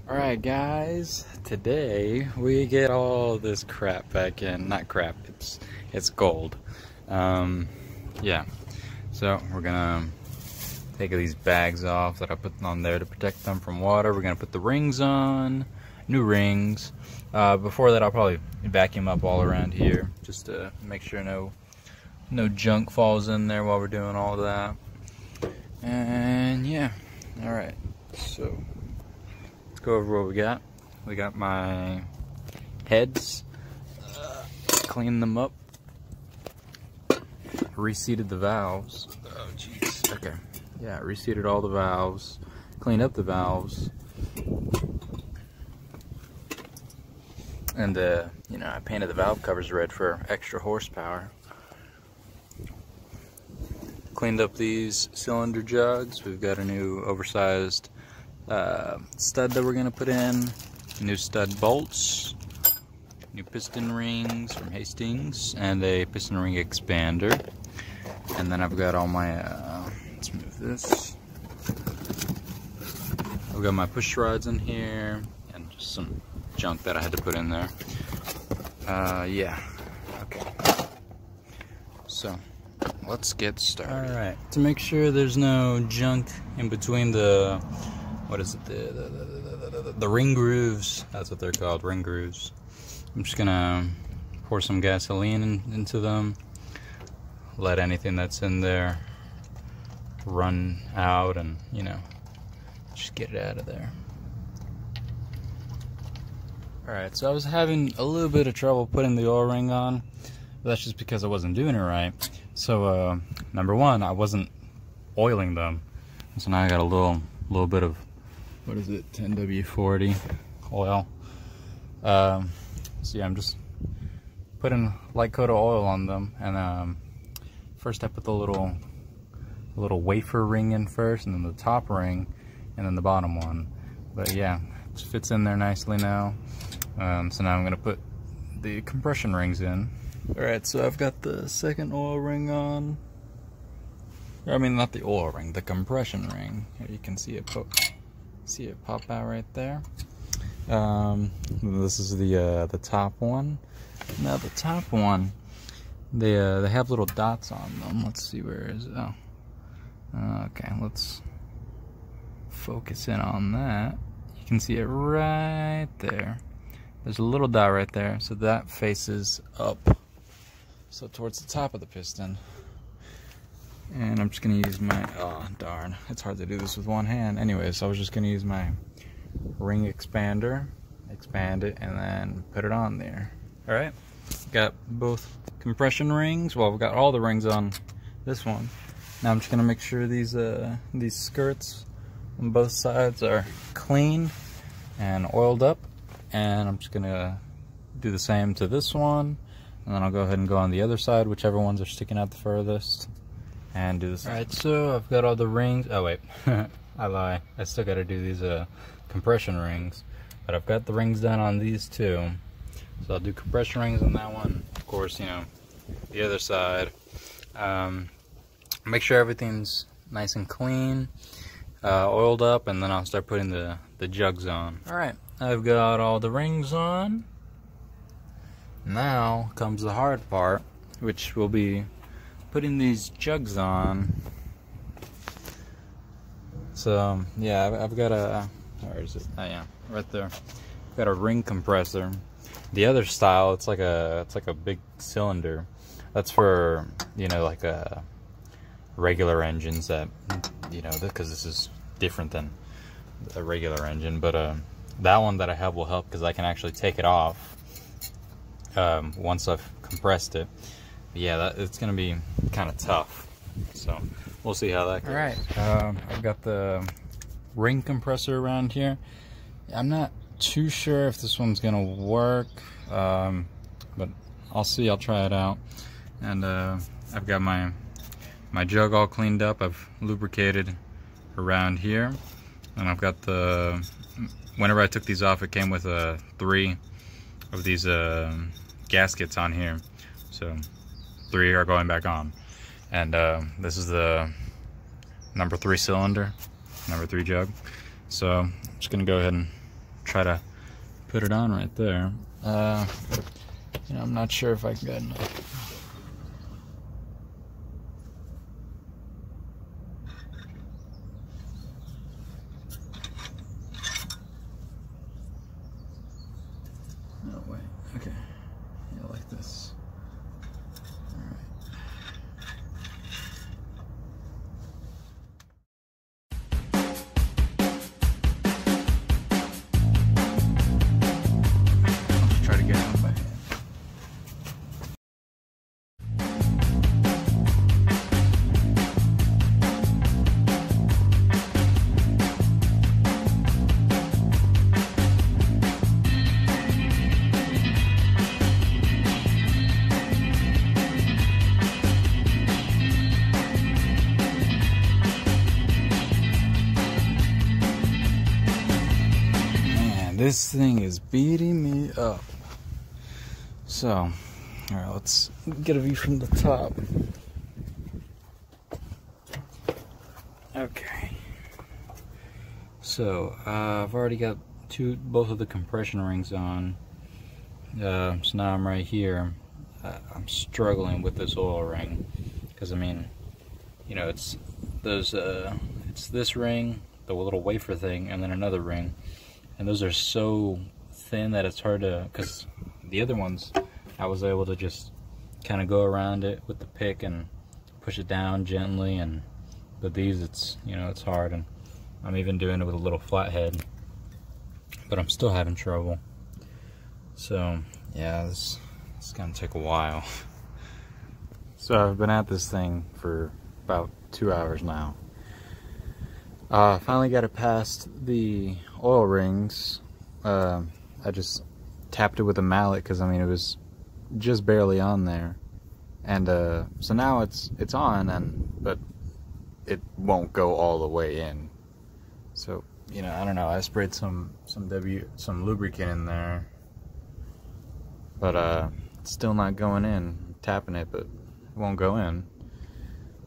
Alright guys, today we get all this crap back in. Not crap, it's gold. Yeah, so we're gonna take these bags off that I put on there to protect them from water. We're gonna put the rings on, new rings. Before that I'll probably vacuum up all around here just to make sure no junk falls in there while we're doing all that. And yeah, alright, so go over what we got. We got my heads, cleaned them up, reseated the valves. Oh jeez. Okay. Yeah, reseated all the valves, cleaned up the valves, and you know, I painted the valve covers red for extra horsepower. Cleaned up these cylinder jugs. We've got a new oversized stud that we're going to put in, new stud bolts, new piston rings from Hastings, and a piston ring expander. And then I've got all my, let's move this, I've got my push rods in here, and just some junk that I had to put in there. Yeah, okay, so let's get started. Alright, to make sure there's no junk in between the, what is it, the ring grooves, that's what they're called, ring grooves. I'm just gonna pour some gasoline into them, let anything that's in there run out, and you know, just get it out of there. Alright, so I was having a little bit of trouble putting the oil ring on, but that's just because I wasn't doing it right. So number one, I wasn't oiling them, so now I got a little bit of, what is it, 10W40 oil. So yeah, I'm just putting a light coat of oil on them, and first I put the little wafer ring in first, and then the top ring, and then the bottom one. But yeah, it fits in there nicely now. So now I'm gonna put the compression rings in. Alright, so I've got the second oil ring on. I mean, not the oil ring, the compression ring. Here you can see it pop out right there. This is the top one. Now the top one, they have little dots on them. Let's see, where is it? Oh, okay. Let's focus in on that. You can see it right there. There's a little dot right there, so that faces up, so towards the top of the piston. And I'm just gonna use my, oh darn, it's hard to do this with one hand. Anyways, I was just gonna use my ring expander, expand it, and then put it on there. Alright, got both compression rings. Well, we've got all the rings on this one. Now I'm just gonna make sure these skirts on both sides are clean and oiled up. And I'm just gonna do the same to this one, and then I'll go ahead and go on the other side, whichever ones are sticking out the furthest, and do this. Alright, so I've got all the rings. Oh wait, I lie. I still gotta do these compression rings, but I've got the rings done on these two. So I'll do compression rings on that one. Of course, you know, the other side. Make sure everything's nice and clean, oiled up, and then I'll start putting the jugs on. Alright, I've got all the rings on. Now comes the hard part, which will be putting these jugs on. So yeah, I've got a, where is it? Oh yeah, right there. I've got a ring compressor. The other style, it's like a big cylinder. That's for, you know, like regular engines that, you know, because this is different than a regular engine. But that one that I have will help because I can actually take it off once I've compressed it. But yeah, it's gonna be kind of tough, so we'll see how that goes. Alright, I've got the ring compressor around here. I'm not too sure if this one's gonna work, but I'll see. I'll try it out. And I've got my jug all cleaned up. I've lubricated around here, and I've got whenever I took these off, it came with 3 of these gaskets on here, so 3 are going back on. And this is the number 3 cylinder, number 3 jug. So I'm just gonna go ahead and try to put it on right there. You know, I'm not sure if I can get enough. No, wait. Okay. Yeah, like this. Alright. I'll try to get it on my hand. This thing is beating me up. So, alright, let's get a view from the top. Okay. So, I've already got both of the compression rings on. So now I'm right here. I'm struggling with this oil ring. Because, I mean, you know, it's this ring, the little wafer thing, and then another ring. And those are so thin that it's hard to, because the other ones, I was able to just kind of go around it with the pick and push it down gently, but these, it's, you know, it's hard, and I'm even doing it with a little flathead, but I'm still having trouble. So, yeah, this is gonna take a while. So I've been at this thing for about 2 hours now. Finally got it past the oil rings. I just tapped it with a mallet because, I mean, it was just barely on there, and so now it's on, but it won't go all the way in. So, you know, I don't know. I sprayed some lubricant in there, but it's still not going in. I'm tapping it, but it won't go in.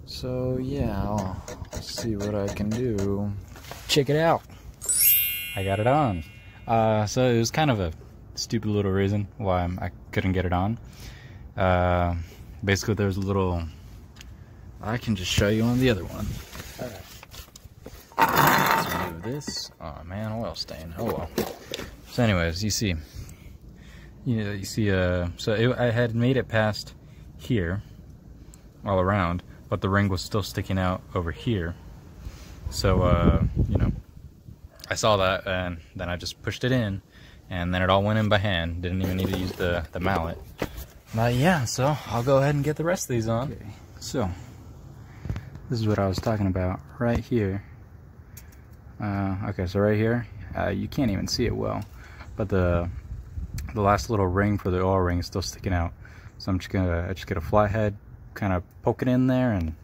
So yeah, I'll see what I can do. Check it out. I got it on. So it was kind of a stupid little reason why I couldn't get it on. Basically, there's a little. I can just show you on the other one. All right. Let's remove this. Oh man, oil stain. Oh well. So, anyways, you see. So I had made it past here, all around. But the ring was still sticking out over here. So, you know, I saw that, and then I just pushed it in, and then it all went in by hand. Didn't even need to use the mallet. But yeah, so I'll go ahead and get the rest of these on. Okay. So, this is what I was talking about right here. Okay, so right here, you can't even see it well, but the last little ring for the oil ring is still sticking out. So I'm just gonna get a flathead, kind of poke it in there, and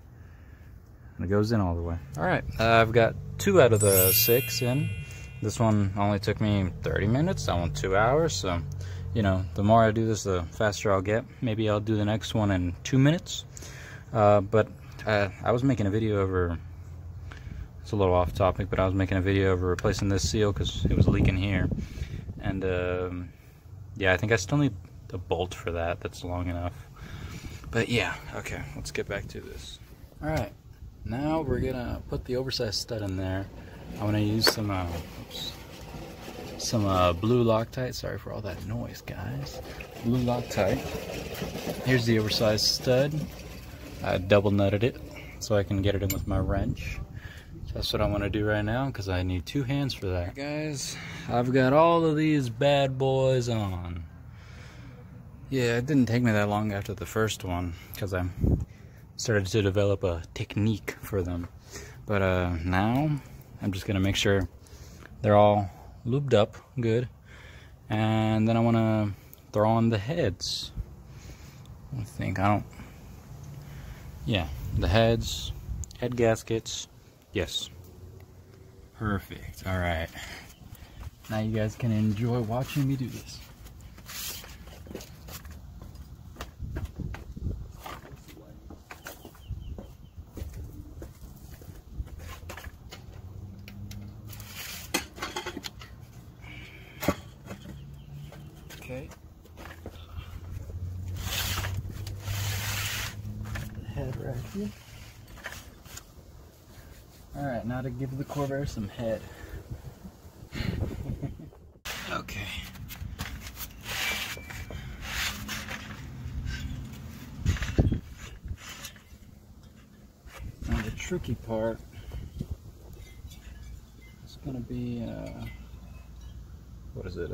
it goes in all the way. Alright, I've got 2 out of the 6 in. This one only took me 30 minutes, that one 2 hours, so, you know, the more I do this, the faster I'll get. Maybe I'll do the next one in 2 minutes. But I was making a video over, it's a little off topic, but I was making a video over replacing this seal because it was leaking here. And, yeah, I think I still need a bolt for that that's long enough. But yeah, okay, let's get back to this. Alright, now we're gonna put the oversized stud in there. I'm gonna use some blue Loctite. Sorry for all that noise, guys. Blue Loctite. Here's the oversized stud. I double nutted it so I can get it in with my wrench. So that's what I want to do right now because I need 2 hands for that. Guys, I've got all of these bad boys on. Yeah, it didn't take me that long after the first one because I started to develop a technique for them. But now I'm just gonna make sure they're all lubed up good, and then I want to throw on the heads. Yeah, the head gaskets. Yes, perfect. All right, now you guys can enjoy watching me do this. Okay. The head right here. Alright, now to give the Corvair some head. Okay. Now the tricky part is going to be, what is it,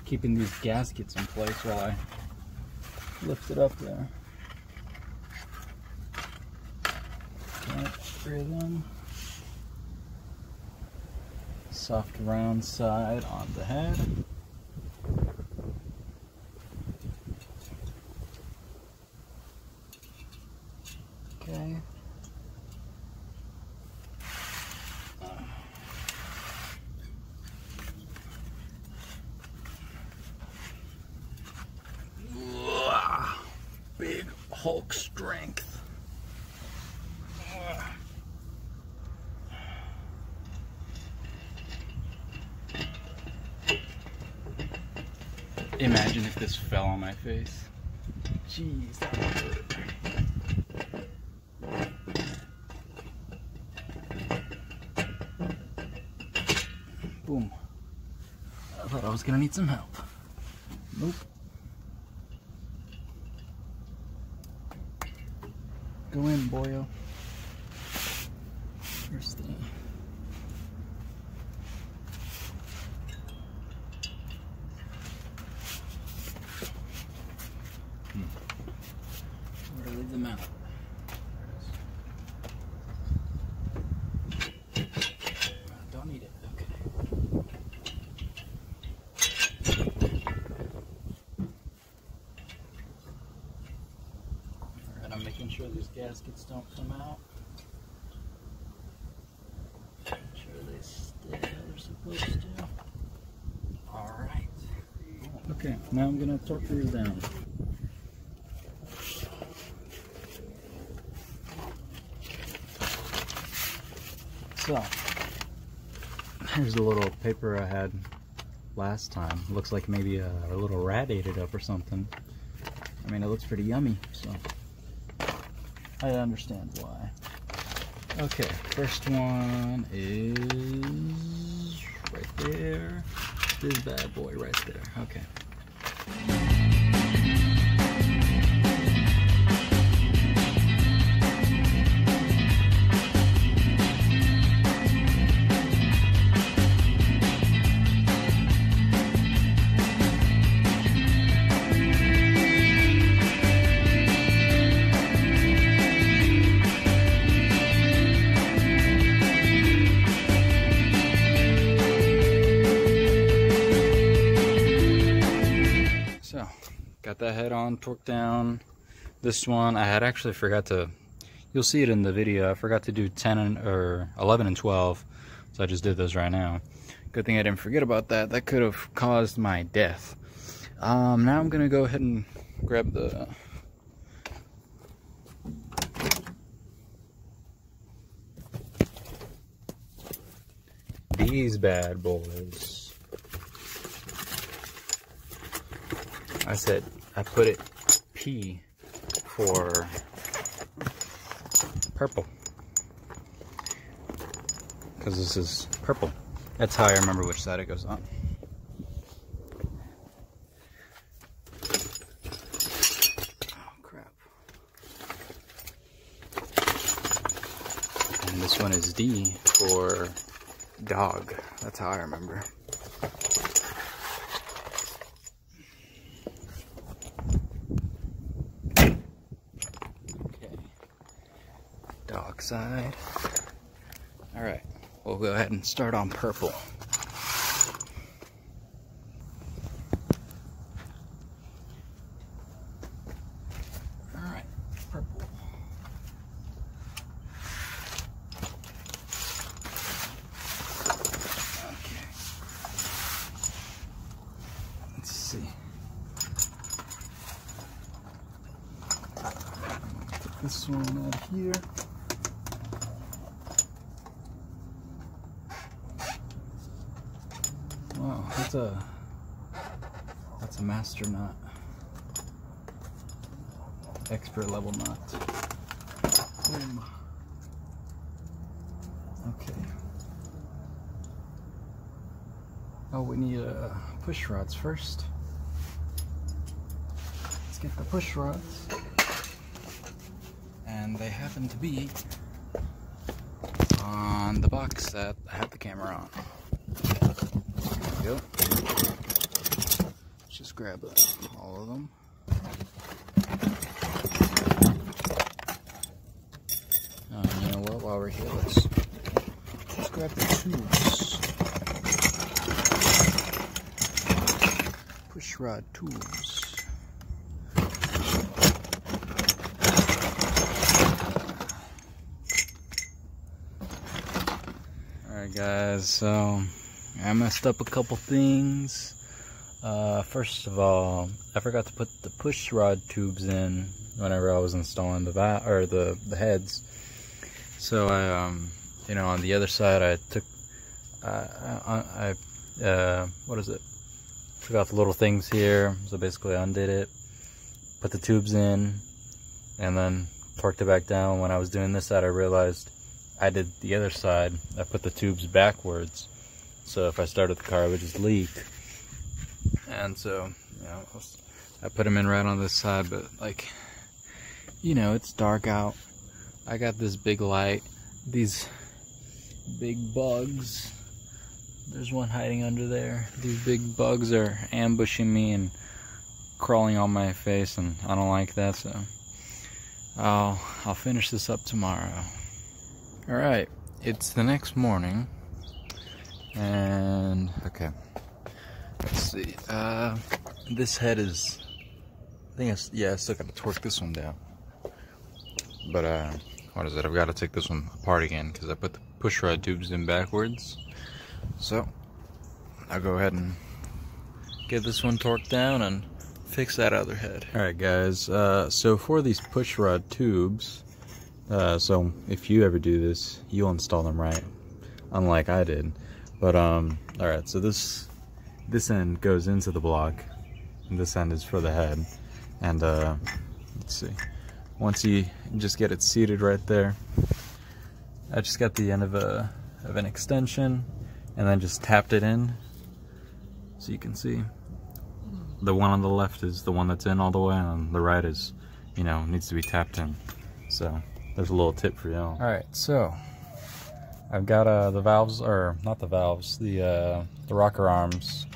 keeping these gaskets in place while I lift it up there. Okay, 3 of them. Soft round side on the head. Okay. Big Hulk strength. Imagine if this fell on my face. Jeez, that would hurt. Boom. I thought I was gonna need some help. Nope. Go in, boyo. First thing. Where to leave them out? Don't need it. Okay. Alright, I'm making sure these gaskets don't come out. Make sure they stay how they're supposed to. Alright. Okay, now I'm gonna torque these down. So, here's the little paper I had last time. Looks like maybe a little rat ate it up or something. I mean, it looks pretty yummy, so I understand why. Okay, first one is right there. This bad boy right there. Okay. Got that head on, torqued down. This one, I had actually forgot to, you'll see it in the video, I forgot to do 10 or 11 and 12, so I just did those right now. Good thing I didn't forget about that. That could have caused my death. Now I'm gonna go ahead and grab the these bad boys. I put it P for purple, because this is purple. That's how I remember which side it goes on. Oh crap. And this one is D for dog. That's how I remember. Dog side. Alright, we'll go ahead and start on purple. Alright, purple. Okay. Let's see. Put this one out here. Wow, It's a master nut. Expert level nut. Boom. Okay. Oh, we need push rods first. Let's get the push rods. And they happen to be on the box that I have the camera on. There we go. Let's just grab all of them. You know what? While we're here, let's grab the tubes. Push rod tubes. Alright guys, so I messed up a couple things. First of all, I forgot to put the push rod tubes in whenever I was installing the heads. So I, you know, on the other side I took, what is it? Took out the little things here, so basically I undid it, put the tubes in, and then torqued it back down. When I was doing this side, I realized I did the other side. I put the tubes backwards, so if I started the car, it would just leak. And so, you know, I put them in right on this side, but like, you know, it's dark out. I got this big light, these big bugs. There's one hiding under there. These big bugs are ambushing me and crawling on my face, and I don't like that, so I'll finish this up tomorrow. Alright, it's the next morning, and okay, let's see. This head is, I still gotta torque this one down. But what is it? I've got to take this one apart again because I put the push rod tubes in backwards. So I'll go ahead and get this one torqued down and fix that other head. Alright guys, so for these push rod tubes, so if you ever do this, you'll install them right, unlike I did. But alright, so this end goes into the block, and this end is for the head. And let's see, once you just get it seated right there, I just got the end of an extension and then just tapped it in, so you can see the one on the left is the one that's in all the way, and the right is, you know, needs to be tapped in. So there's a little tip for y'all. All right, so I've got the valves, or not the valves, the rocker arms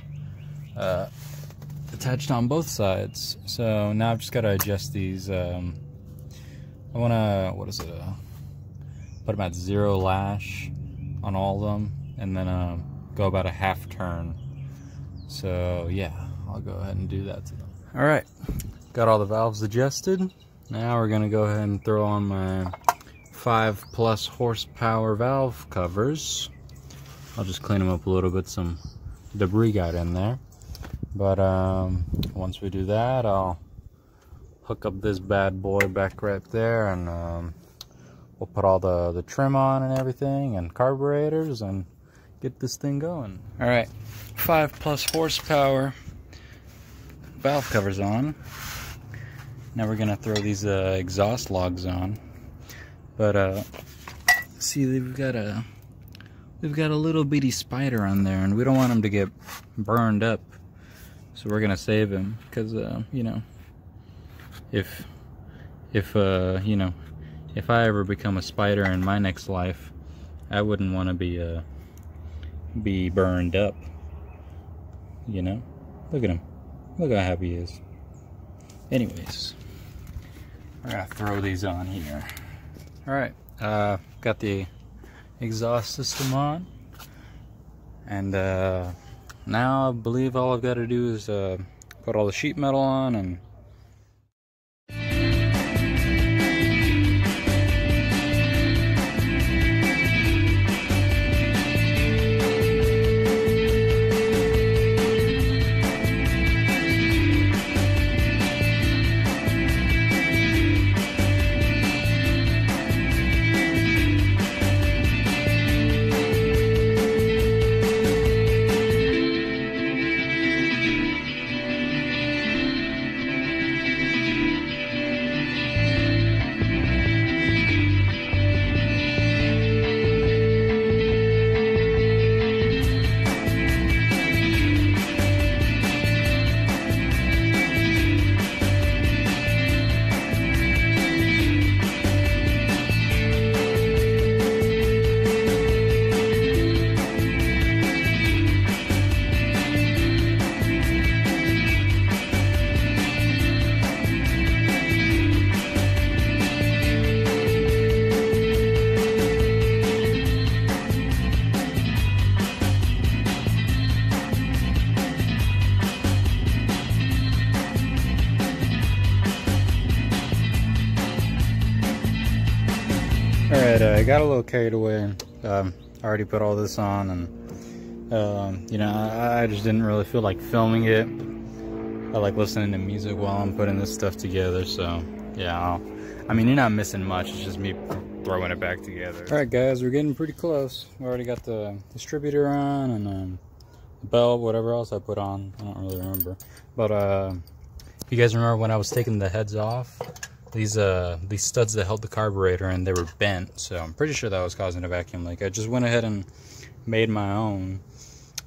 attached on both sides. So now I've just got to adjust these. I want to, what is it, put them at 0 lash on all of them, and then go about a half turn. So yeah, I'll go ahead and do that to them. All right, got all the valves adjusted. Now we're gonna go ahead and throw on my 5+ horsepower valve covers. I'll just clean them up a little bit, some debris got in there. But once we do that, I'll hook up this bad boy back right there, and we'll put all the trim on and everything, and carburetors, and get this thing going. All right, 5+ horsepower valve covers on. Now we're gonna throw these exhaust logs on. But see, we've got a little bitty spider on there, and we don't want him to get burned up. So we're gonna save him, because you know, if you know, if I ever become a spider in my next life, I wouldn't want to be burned up. You know, look at him. Look how happy he is. Anyways, we're gonna throw these on here. All right, got the exhaust system on, and now I believe all I've got to do is put all the sheet metal on and I got a little carried away. I already put all this on, and you know, I just didn't really feel like filming it. I like listening to music while I'm putting this stuff together, so yeah. I mean, you're not missing much, it's just me throwing it back together. Alright guys, we're getting pretty close. We already got the distributor on, and the belt, whatever else I put on, I don't really remember. But if you guys remember when I was taking the heads off, these studs that held the carburetor, and they were bent, so I'm pretty sure that was causing a vacuum leak. I just went ahead and made my own.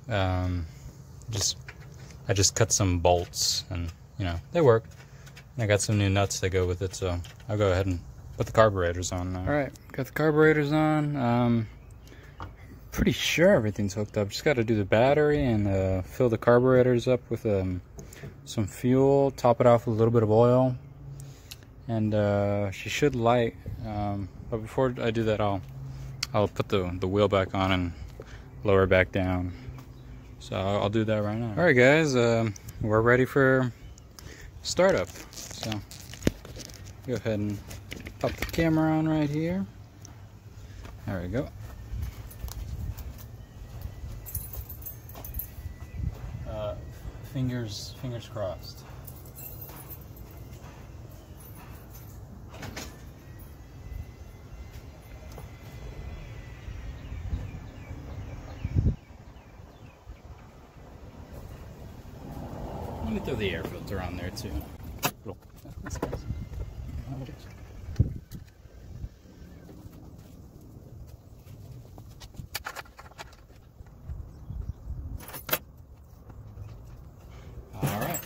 I just cut some bolts, and you know, they work. And I got some new nuts that go with it, so I'll go ahead and put the carburetors on now. Alright, got the carburetors on. Pretty sure everything's hooked up. Just got to do the battery and fill the carburetors up with some fuel, top it off with a little bit of oil, and she should light. But before I do that, I'll put the wheel back on and lower it back down. So I'll do that right now. Alright guys, we're ready for startup. So go ahead and pop the camera on right here. There we go. Fingers crossed. Let me throw the air filter on there too. All right.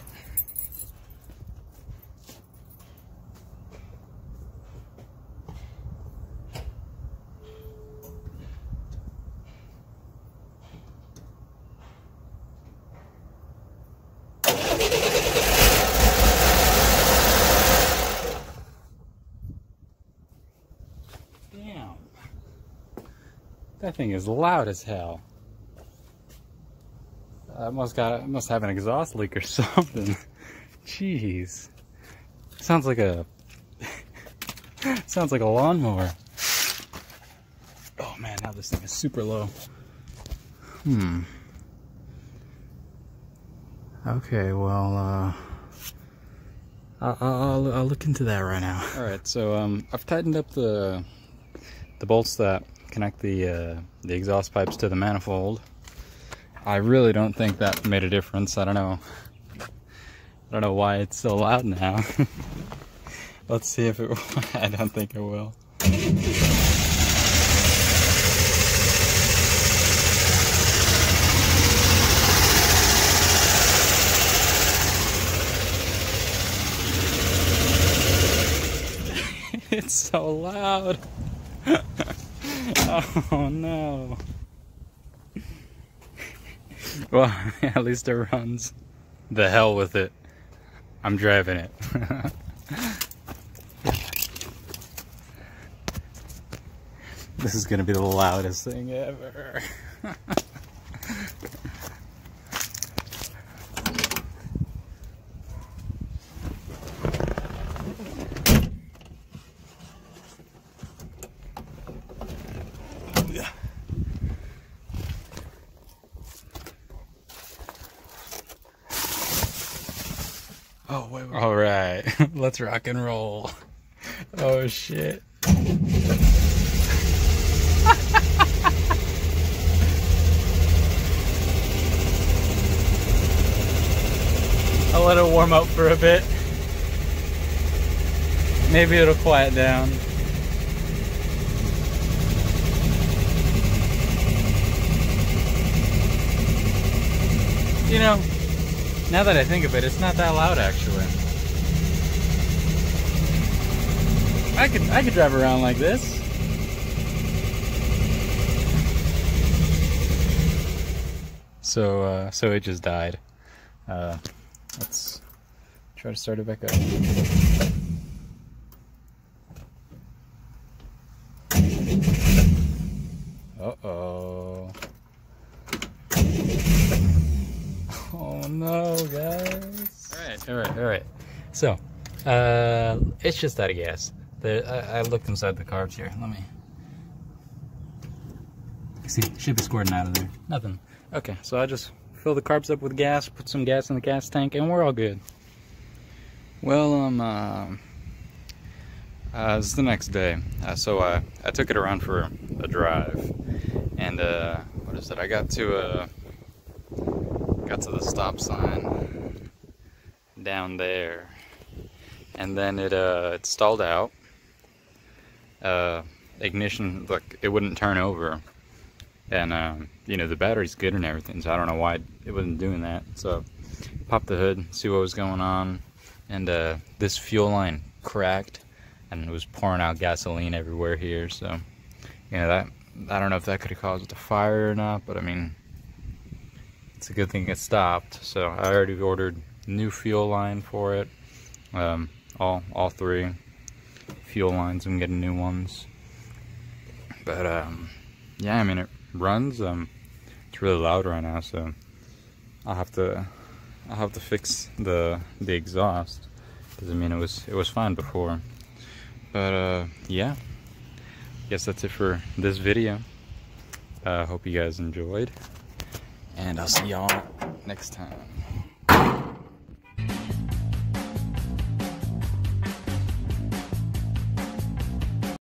That thing is loud as hell. I must have an exhaust leak or something. Jeez. Sounds like a lawnmower. Oh man, now this thing is super low. Okay, well, I'll look into that right now. All right, so I've tightened up the bolts that connect the exhaust pipes to the manifold. I really don't think that made a difference. I don't know why it's so loud now. Let's see if it will. I don't think it will. It's so loud. Oh no. Well, at least it runs. The hell with it. I'm driving it. This is gonna be the loudest thing ever. Oh, wait. All right, let's rock and roll. Oh shit. I'll let it warm up for a bit. Maybe it'll quiet down. You know, now that I think of it, it's not that loud actually. I could drive around like this. So it just died. Let's try to start it back up. Uh-oh. Oh no, guys. Alright. So, it's just out of gas. I looked inside the carbs here. Let me should be squirting out of there. Nothing. Okay, so I just fill the carbs up with gas, put some gas in the gas tank, and we're all good. Well, it's the next day. So I took it around for a drive, and what is it? I got to the stop sign down there, and then it stalled out. Ignition, look, it wouldn't turn over, and you know, the battery's good and everything, so I don't know why it wasn't doing that. So popped the hood, see what was going on, and this fuel line cracked, and it was pouring out gasoline everywhere here. So, you know, that, I don't know if that could have caused a fire or not, but I mean, it's a good thing it stopped. So I already ordered new fuel line for it. All three fuel lines, I'm getting new ones. But yeah, I mean, it runs. It's really loud right now, so I'll have to fix the exhaust, because I mean, it was fine before. But yeah, guess that's it for this video. Hope you guys enjoyed, and I'll see y'all next time.